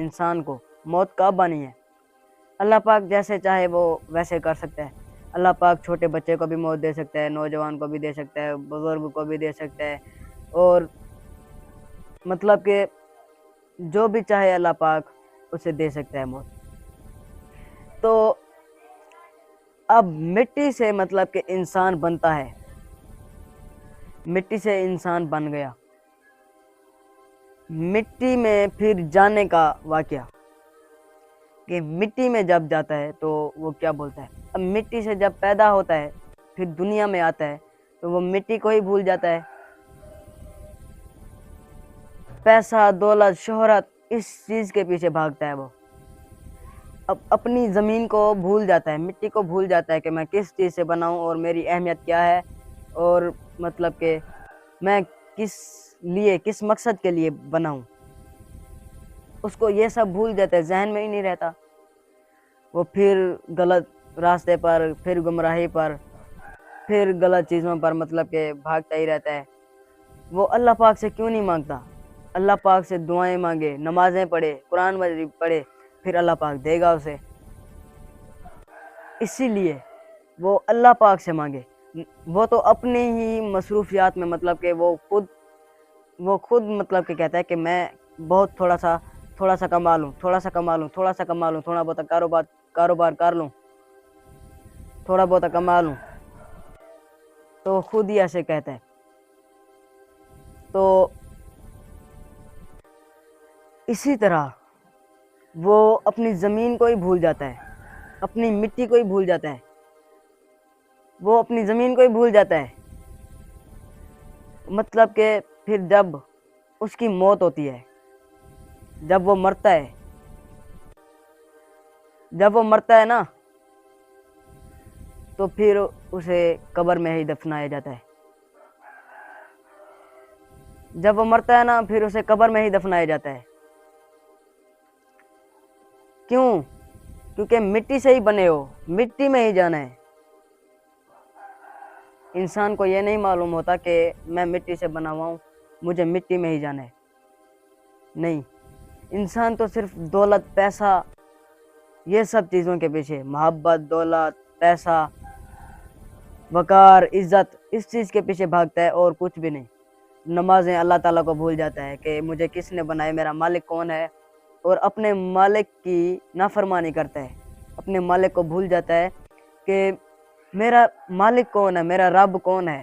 انسان کو موت کب آنی ہے۔ اللہ پاک جیسے چاہے وہ ویسے کر سکتا ہے۔ اللہ پاک چھوٹے بچے کو بھی موت دے سکتا ہے، نوجوان کو بھی دے سکتا ہے، بزرگ کو بھی دے سکتا ہے، اور مطلب کہ جو بھی چاہے اللہ پاک اسے دے سکتا ہے موت۔ تو اب مٹی سے مطلب کہ انسان بنتا ہے، مٹی سے انسان بن گیا، مٹی میں پھر جانے کا واقعہ کہ مٹی میں جب جاتا ہے تو وہ کیا بولتا ہے۔ اب مٹی سے جب پیدا ہوتا ہے پھر دنیا میں آتا ہے تو وہ مٹی کو ہی بھول جاتا ہے، پیسہ، دولت، شہرت، اس چیز کے پیچھے بھاگتا ہے۔ وہ اب اپنی زمین کو بھول جاتا ہے، مٹی کو بھول جاتا ہے کہ میں کس چیز سے بنا ہوں اور میری اہمیت کیا ہے، اور مطلب کہ میں کس مقصد کے لیے بنا ہوں۔ اس کو یہ سب بھول جاتا ہے، ذہن میں ہی نہیں رہتا۔ وہ پھر غلط راستے پر، پھر گمراہی پر، پھر غلط چیزوں پر مطلب کہ بھاگتا ہی رہتا ہے۔ وہ اللہ پاک سے کیوں نہیں مانگتا؟ اللہ پاک سے دعائیں مانگے، نمازیں پڑھے، قرآن مجید پڑھے، پھر اللہ پاک دے گا اسے۔ اسی لیے وہ اللہ پاک سے مانگے۔ وہ تو اپنی ہی مصروفیات میں مطلب کہ وہ خود مطلب کہ کہتا ہے کہ میں بہت تھوڑا سا کما لوں، تھوڑا سا بہت کاروبار کر لوں، تھوڑا بہت کما لوں، تو خود ہی ایسے کہتا ہے۔ تو اسی طرح وہ اپنی زمین کو ہی بھول جاتا ہے، اپنی مٹی کو ہی بھول جاتا ہے، وہ اپنی زمین کو ہی بھول جاتا ہے۔ مطلب کہ پھر جب اس کی موت ہوتی ہے، جب وہ مرتا ہے نا، تو پھر اسے قبر میں ہی دفنایا جاتا ہے۔ جب وہ مرتا ہے نا، پھر اسے قبر میں ہی دفنایا جاتا ہے۔ کیوں؟ کیونکہ مٹی سے ہی بنے ہو، مٹی میں ہی جانا ہے۔ انسان کو یہ نہیں معلوم ہوتا کہ میں مٹی سے بنا ہوا ہوں، مجھے مٹی میں ہی جانا ہے۔ نہیں، انسان تو صرف دولت، پیسہ، یہ سب چیزوں کے پیچھے، محبت، دولت، پیسہ، وقار، عزت، اس چیز کے پیچھے بھاگتا ہے اور کچھ بھی نہیں۔ نمازیں اللہ تعالیٰ کو بھول جاتا ہے کہ مجھے کس نے بنایا، میرا مالک کون ہے، اور اپنے مالک کی نافرمانی کرتا ہے، اپنے مالک کو بھول جاتا ہے کہ میرا مالک کون ہے، میرا رب کون ہے،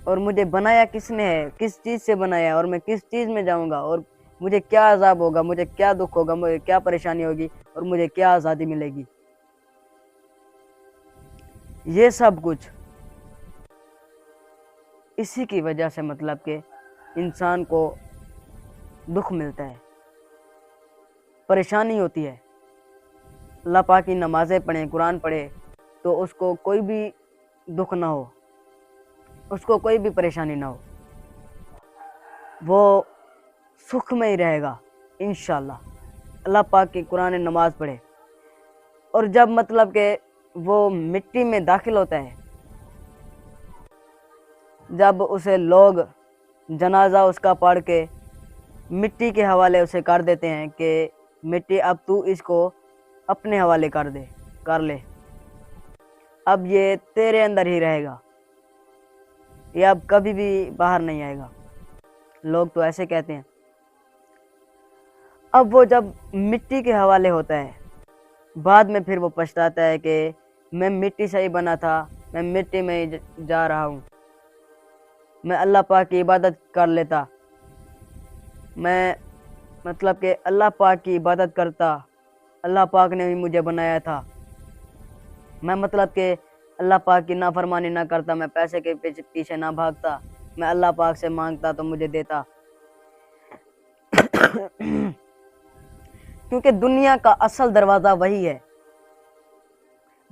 اور مجھے بنایا کس نے ہے، کس چیز سے بنایا ہے، اور میں کس چیز میں جاؤں گا، اور مجھے کیا عذاب ہوگا، مجھے کیا دکھ ہوگا، مجھے کیا پریشانی ہوگی، اور مجھے کیا آزادی ملے گی۔ یہ سب کچھ اسی کی وجہ سے مطلب کہ انسان کو دکھ ملتا ہے، پریشانی ہوتی ہے۔ اللہ پاک کی نمازیں پڑھیں، قرآن پڑھے تو اس کو کوئی بھی دکھ نہ ہو، اس کو کوئی بھی پریشانی نہ ہو، وہ سکھ میں ہی رہے گا انشاءاللہ۔ اللہ پاک کی قرآن نماز پڑھے، اور جب مطلب کہ وہ مٹی میں داخل ہوتا ہے، جب اسے لوگ جنازہ اس کا پڑھ کے مٹی کے حوالے اسے کر دیتے ہیں کہ مٹی اب تو اس کو اپنے حوالے کر لے، اب یہ تیرے اندر ہی رہے گا، یہ اب کبھی بھی باہر نہیں آئے گا۔ لوگ تو ایسے کہتے ہیں۔ اب وہ جب مٹی کے حوالے ہوتا ہے، بعد میں پھر وہ پچھتاتا ہے کہ میں مٹی سے ہی بنا تھا، میں مٹی میں ہی جا رہا ہوں، میں اللہ پاک کی عبادت کر لیتا، میں مطلب کہ اللہ پاک کی عبادت کرتا، اللہ پاک نے بھی مجھے بنایا تھا، میں مطلب کہ اللہ پاک کی نافرمانی نہ کرتا، میں پیسے کے پیچھے نہ بھاگتا، میں اللہ پاک سے مانگتا تو مجھے دیتا۔ کیونکہ دنیا کا اصل دروازہ وہی ہے،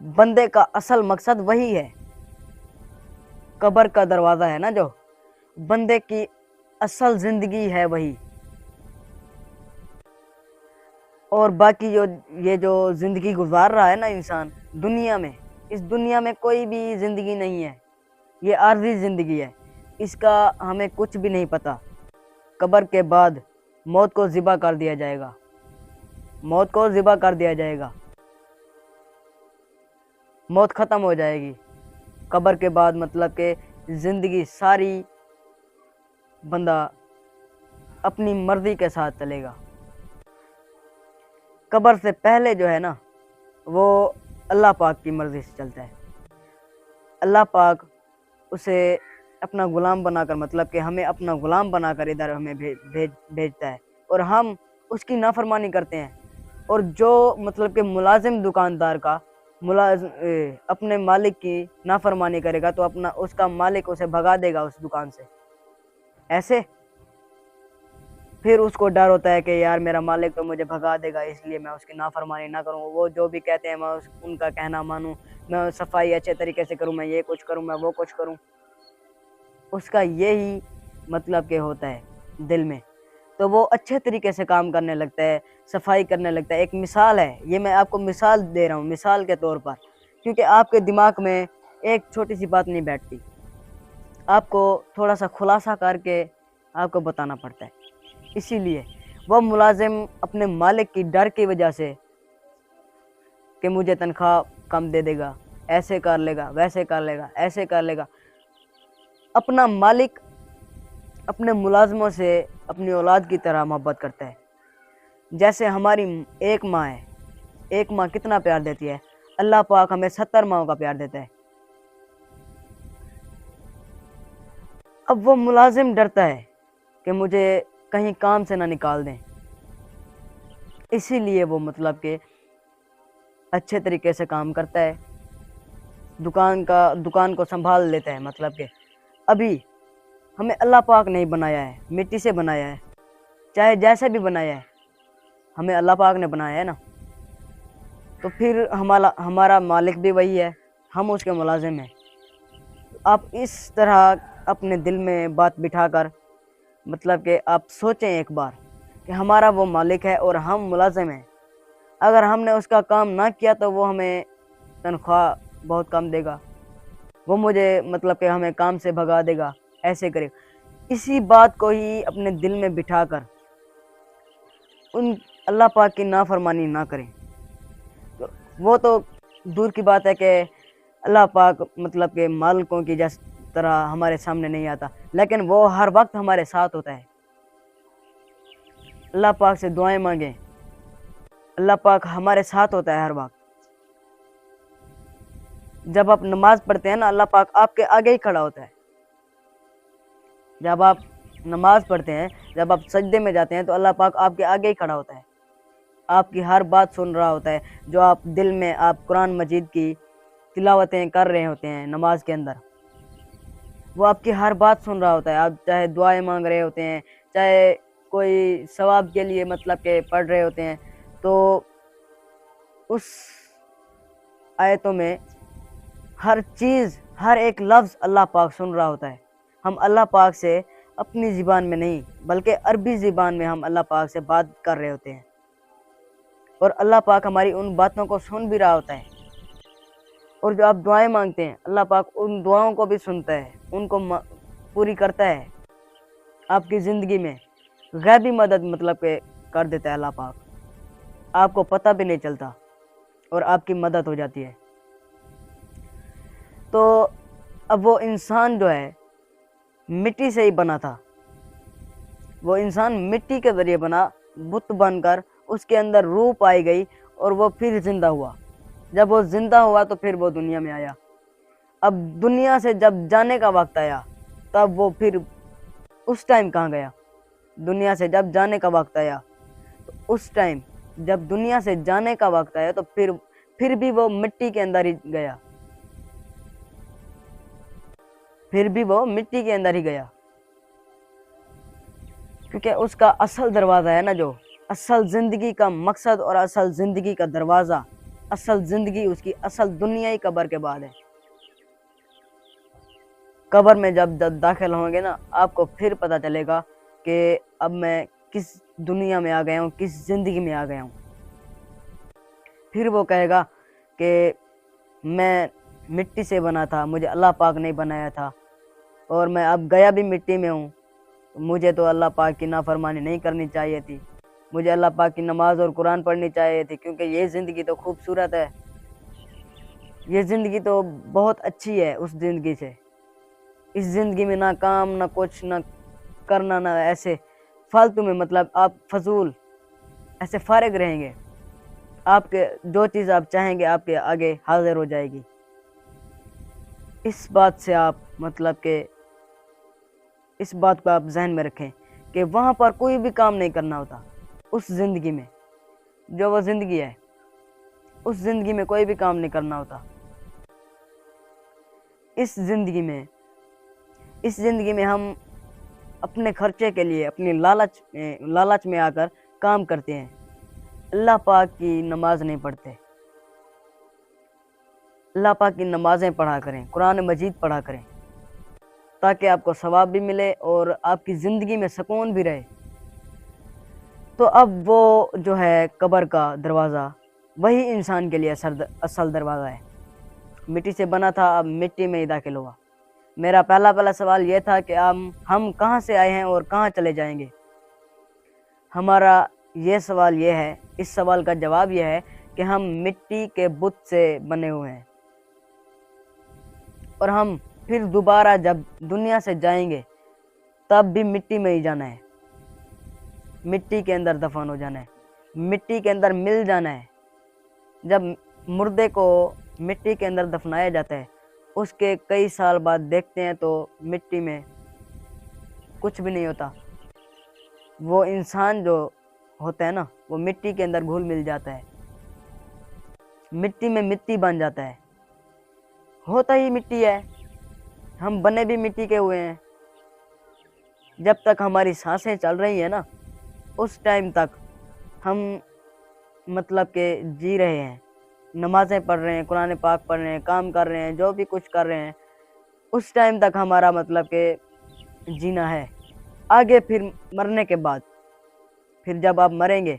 بندے کا اصل مقصد وہی ہے، قبر کا دروازہ ہے نا، جو بندے کی اصل زندگی ہے وہی، اور باقی یہ جو زندگی گزار رہا ہے نا انسان دنیا میں، اس دنیا میں کوئی بھی زندگی نہیں ہے، یہ عارضی زندگی ہے، اس کا ہمیں کچھ بھی نہیں پتہ۔ قبر کے بعد موت کو ذبح کر دیا جائے گا، موت کو ذبح کر دیا جائے گا، موت ختم ہو جائے گی۔ قبر کے بعد مطلب کہ زندگی ساری بندہ اپنی مرضی کے ساتھ چلے گا۔ قبر سے پہلے جو ہے نا وہ اللہ پاک کی مرضی سے چلتا ہے۔ اللہ پاک اسے اپنا غلام بنا کر مطلب کہ ہمیں اپنا غلام بنا کر ادھر ہمیں بھیجتا ہے، اور ہم اس کی نافرمانی کرتے ہیں۔ اور جو مطلب کہ ملازم دکاندار کا اپنے مالک کی نافرمانی کرے گا تو اس کا مالک اسے بھگا دے گا اس دکان سے، ایسے پھر اس کو ڈر ہوتا ہے کہ یار میرا مالک تو مجھے بھگا دے گا، اس لیے میں اس کی نافرمانی نہ کروں، وہ جو بھی کہتے ہیں میں ان کا کہنا مانوں، میں صفائی اچھے طریقے سے کروں، میں یہ کچھ کروں، میں وہ کچھ کروں۔ اس کا یہی مطلب کہ ہوتا ہے دل میں، تو وہ اچھے طریقے سے کام کرنے لگتا ہے، صفائی کرنے لگتا ہے۔ ایک مثال ہے، یہ میں آپ کو مثال دے رہا ہوں مثال کے طور پر، کیونکہ آپ کے دماغ میں ایک چھوٹی سی بات نہیں بیٹھتی، آپ کو تھوڑا سا خلاصہ کر کے آپ کو بتانا پڑتا ہے۔ اسی لیے وہ ملازم اپنے مالک کی ڈر کی وجہ سے کہ مجھے تنخواہ کم دے دے گا، ایسے کر لے گا، ویسے کر لے گا، ایسے کر لے گا، اپنا مالک اپنے ملازموں سے اپنی اولاد کی طرح محبت کرتا ہے۔ جیسے ہماری ایک ماں ہے، ایک ماں کتنا پیار دیتی ہے، اللہ پاک ہمیں 70 ماؤں کا پیار دیتا ہے۔ اب وہ ملازم ڈرتا ہے کہ مجھے کہیں کام سے نہ نکال دیں، اسی لیے وہ مطلب کہ اچھے طریقے سے کام کرتا ہے، دکان کو سنبھال لیتا ہے۔ مطلب کہ ابھی ہمیں اللہ پاک نہیں بنایا ہے، مٹی سے بنایا ہے، چاہے جیسے بھی بنایا ہے ہمیں اللہ پاک نے بنایا ہے نا، تو پھر ہمارا مالک بھی وہی ہے، ہم اس کے ملازم ہیں۔ آپ اس طرح اپنے دل میں بات بٹھا کر مطلب کہ آپ سوچیں ایک بار کہ ہمارا وہ مالک ہے اور ہم ملازم ہیں، اگر ہم نے اس کا کام نہ کیا تو وہ ہمیں تنخواہ بہت کم دے گا، وہ مجھے مطلب کہ ہمیں کام سے بھگا دے گا، ایسے کرے گا۔ اسی بات کو ہی اپنے دل میں بٹھا کر اللہ پاک کی نافرمانی نہ کریں۔ وہ تو دور کی بات ہے کہ اللہ پاک مطلب کہ مالکوں کی جس طرح ہمارے سامنے نہیں آتا، لیکن وہ ہر وقت ہمارے ساتھ ہوتا ہے۔ اللہ پاک سے دعائیں مانگیں، اللہ پاک ہمارے ساتھ ہوتا ہے ہر وقت۔ جب آپ نماز پڑھتے ہیں نا اللہ پاک آپ کے آگے ہی کھڑا ہوتا ہے۔ جب آپ نماز پڑھتے ہیں، جب آپ سجدے میں جاتے ہیں تو اللہ پاک آپ کے آگے ہی کھڑا ہوتا ہے، آپ کی ہر بات سن رہا ہوتا ہے۔ جو آپ دل میں آپ قرآن مجید کی تلاوتیں کر رہے ہوتے ہیں نماز کے اندر، وہ آپ کی ہر بات سن رہا ہوتا ہے۔ آپ چاہے دعائیں مانگ رہے ہوتے ہیں، چاہے کوئی ثواب کے لیے مطلب کہ پڑھ رہے ہوتے ہیں، تو اس آیتوں میں ہر چیز، ہر ایک لفظ اللہ پاک سن رہا ہوتا ہے۔ ہم اللہ پاک سے اپنی زبان میں نہیں بلکہ عربی زبان میں ہم اللہ پاک سے بات کر رہے ہوتے ہیں، اور اللہ پاک ہماری ان باتوں کو سن بھی رہا ہوتا ہے۔ اور جو آپ دعائیں مانگتے ہیں اللہ پاک ان دعاؤں کو بھی سنتا ہے، ان کو پوری کرتا ہے۔ آپ کی زندگی میں غیبی مدد مطلب کہ کر دیتا ہے اللہ پاک، آپ کو پتہ بھی نہیں چلتا اور آپ کی مدد ہو جاتی ہے۔ تو اب وہ انسان جو ہے مٹی سے ہی بنا تھا، وہ انسان مٹی کے ذریعے بنا، بت بن کر اس کے اندر روح پائی گئی اور وہ پھر زندہ ہوا۔ جب وہ زندہ ہوا تو پھر وہ دنیا میں آیا۔ اب دنیا سے جب جانے کا وقت آیا تب وہ پھر اس ٹائم کہاں گیا؟ دنیا سے جب جانے کا وقت آیا تو اس ٹائم جب دنیا سے جانے کا وقت آیا تو پھر بھی وہ مٹی کے اندر ہی گیا، پھر بھی وہ مٹی کے اندر ہی گیا، کیونکہ اس کا اصل دروازہ ہے نا، جو اصل زندگی کا مقصد اور اصل زندگی کا دروازہ، اصل زندگی اس کی اصل دنیا ہی قبر کے بعد ہے۔ قبر میں جب داخل ہوں گے نا آپ کو پھر پتہ چلے گا کہ اب میں کس دنیا میں آ گیا ہوں، کس زندگی میں آ گیا ہوں۔ پھر وہ کہے گا کہ میں مٹی سے بنا تھا، مجھے اللہ پاک نے بنایا تھا، اور میں اب گیا بھی مٹی میں ہوں، مجھے تو اللہ پاک کی نافرمانی نہیں کرنی چاہیے تھی، مجھے اللہ پاک کی نماز اور قرآن پڑھنی چاہیے تھی، کیونکہ یہ زندگی تو خوبصورت ہے، یہ زندگی تو بہت اچھی ہے اس زندگی سے۔ اس زندگی میں نہ کام، نہ کچھ، نہ کرنا، نہ ایسے فالتو میں، مطلب آپ فضول ایسے فارغ رہیں گے، آپ کے جو چیز آپ چاہیں گے آپ کے آگے حاضر ہو جائے گی۔ اس بات سے آپ مطلب کہ اس بات کو آپ ذہن میں رکھیں کہ وہاں پر کوئی بھی کام نہیں کرنا ہوتا۔ اس زندگی میں جو وہ زندگی ہے، اس زندگی میں کوئی بھی کام نہیں کرنا ہوتا۔ اس زندگی میں ہم اپنے خرچے کے لیے اپنی لالچ میں آ کر کام کرتے ہیں، اللہ پاک کی نماز نہیں پڑھتے۔ اللہ پاک کی نمازیں پڑھا کریں، قرآن مجید پڑھا کریں، تاکہ آپ کو ثواب بھی ملے اور آپ کی زندگی میں سکون بھی رہے۔ تو اب وہ جو ہے قبر کا دروازہ، وہی انسان کے لیے اصل دروازہ ہے۔ مٹی سے بنا تھا، اب مٹی میں ہی داخل ہوا۔ میرا پہلا سوال یہ تھا کہ ہم کہاں سے آئے ہیں اور کہاں چلے جائیں گے؟ ہمارا یہ سوال یہ ہے، اس سوال کا جواب یہ ہے کہ ہم مٹی کے بت سے بنے ہوئے ہیں، اور ہم پھر دوبارہ جب دنیا سے جائیں گے تب بھی مٹی میں ہی جانا ہے، مٹی کے اندر دفن ہو جانا ہے، مٹی کے اندر مل جانا ہے۔ جب مردے کو مٹی کے اندر دفنایا جاتا ہے، اس کے کئی سال بعد دیکھتے ہیں تو مٹی میں کچھ بھی نہیں ہوتا، وہ انسان جو ہوتا ہے نا، وہ مٹی کے اندر گھل مل جاتا ہے، مٹی میں مٹی بن جاتا ہے، ہوتا ہی مٹی ہے، ہم بنے بھی مٹی کے ہوئے ہیں۔ جب تک ہماری سانسیں چل رہی ہیں نا، اس ٹائم تک ہم مطلب کہ جی رہے ہیں، نمازیں پڑھ رہے ہیں، قرآن پاک پڑھ رہے ہیں، کام کر رہے ہیں، جو بھی کچھ کر رہے ہیں، اس ٹائم تک ہمارا مطلب کہ جینا ہے۔ آگے پھر مرنے کے بعد، پھر جب آپ مریں گے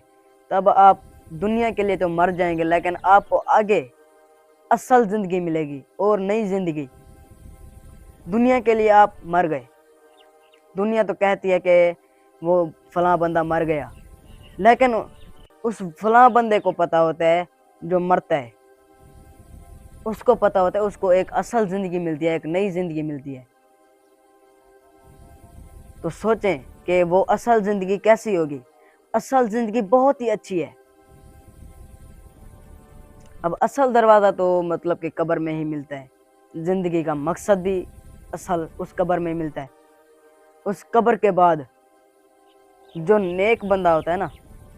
تب آپ دنیا کے لیے تو مر جائیں گے، لیکن آپ کو آگے اصل زندگی ملے گی اور نئی زندگی۔ دنیا کے لیے آپ مر گئے، دنیا تو کہتی ہے کہ وہ فلاں بندہ مر گیا، لیکن اس فلاں بندے کو پتہ ہوتا ہے جو مرتا ہے، اس کو پتہ ہوتا ہے اس کو ایک اصل زندگی ملتی ہے، ایک نئی زندگی ملتی ہے۔ تو سوچیں کہ وہ اصل زندگی کیسی ہوگی؟ اصل زندگی بہت ہی اچھی ہے۔ اب اصل دروازہ تو مطلب کہ قبر میں ہی ملتا ہے، زندگی کا مقصد بھی اصل اس قبر میں ملتا ہے۔ اس قبر کے بعد جو نیک بندہ ہوتا ہے نا،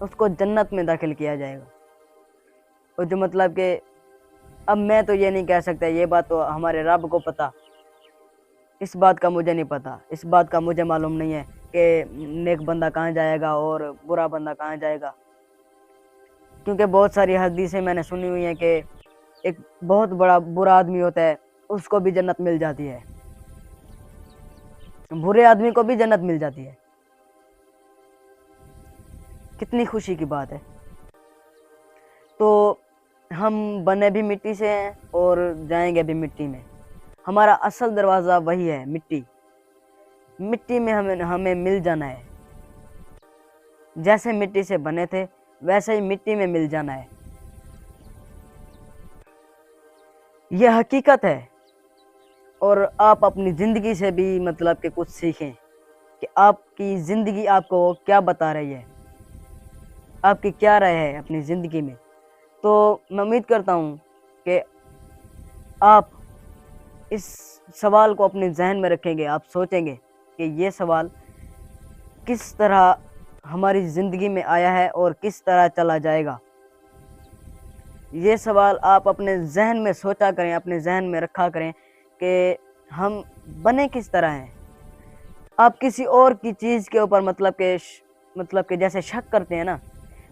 اس کو جنت میں داخل کیا جائے گا۔ اور جو مطلب کہ اب میں تو یہ نہیں کہہ سکتا، یہ بات تو ہمارے رب کو پتہ، اس بات کا مجھے نہیں پتہ، اس بات کا مجھے معلوم نہیں ہے کہ نیک بندہ کہاں جائے گا اور برا بندہ کہاں جائے گا، کیونکہ بہت ساری حدیثیں میں نے سنی ہوئی ہیں کہ ایک بہت بڑا برا آدمی ہوتا ہے، اس کو بھی جنت مل جاتی ہے، برے آدمی کو بھی جنت مل جاتی ہے۔ کتنی خوشی کی بات ہے۔ تو ہم بنے بھی مٹی سے ہیں اور جائیں گے بھی مٹی میں، ہمارا اصل دروازہ وہی ہے، مٹی۔ مٹی میں ہمیں مل جانا ہے، جیسے مٹی سے بنے تھے ویسے ہی مٹی میں مل جانا ہے۔ یہ حقیقت ہے، اور آپ اپنی زندگی سے بھی مطلب کہ کچھ سیکھیں کہ آپ کی زندگی آپ کو کیا بتا رہی ہے، آپ کی کیا رائے ہے اپنی زندگی میں۔ تو میں امید کرتا ہوں کہ آپ اس سوال کو اپنے ذہن میں رکھیں گے، آپ سوچیں گے کہ یہ سوال کس طرح ہماری زندگی میں آیا ہے اور کس طرح چلا جائے گا۔ یہ سوال آپ اپنے ذہن میں سوچا کریں، اپنے ذہن میں رکھا کریں کہ ہم بنے کس طرح ہیں۔ آپ کسی اور کی چیز کے اوپر مطلب کہ جیسے شک کرتے ہیں نا،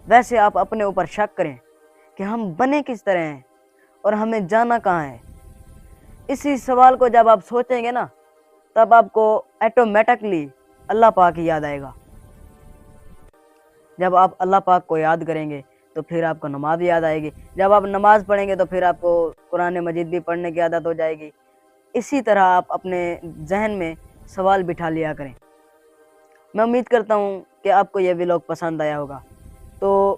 ویسے آپ اپنے اوپر شک کریں کہ ہم بنے کس طرح ہیں اور ہمیں جانا کہاں ہے۔ اسی سوال کو جب آپ سوچیں گے نا، تب آپ کو ایٹومیٹکلی اللہ پاک ہی یاد آئے گا۔ جب آپ اللہ پاک کو یاد کریں گے تو پھر آپ کو نماز یاد آئے گی، جب آپ نماز پڑھیں گے تو پھر آپ کو قرآن مجید بھی پڑھنے کی عادت ہو جائے گی۔ اسی طرح آپ اپنے ذہن میں سوال بٹھا لیا کریں۔ میں امید کرتا ہوں کہ آپ کو یہ ولاگ پسند آیا ہوگا۔ تو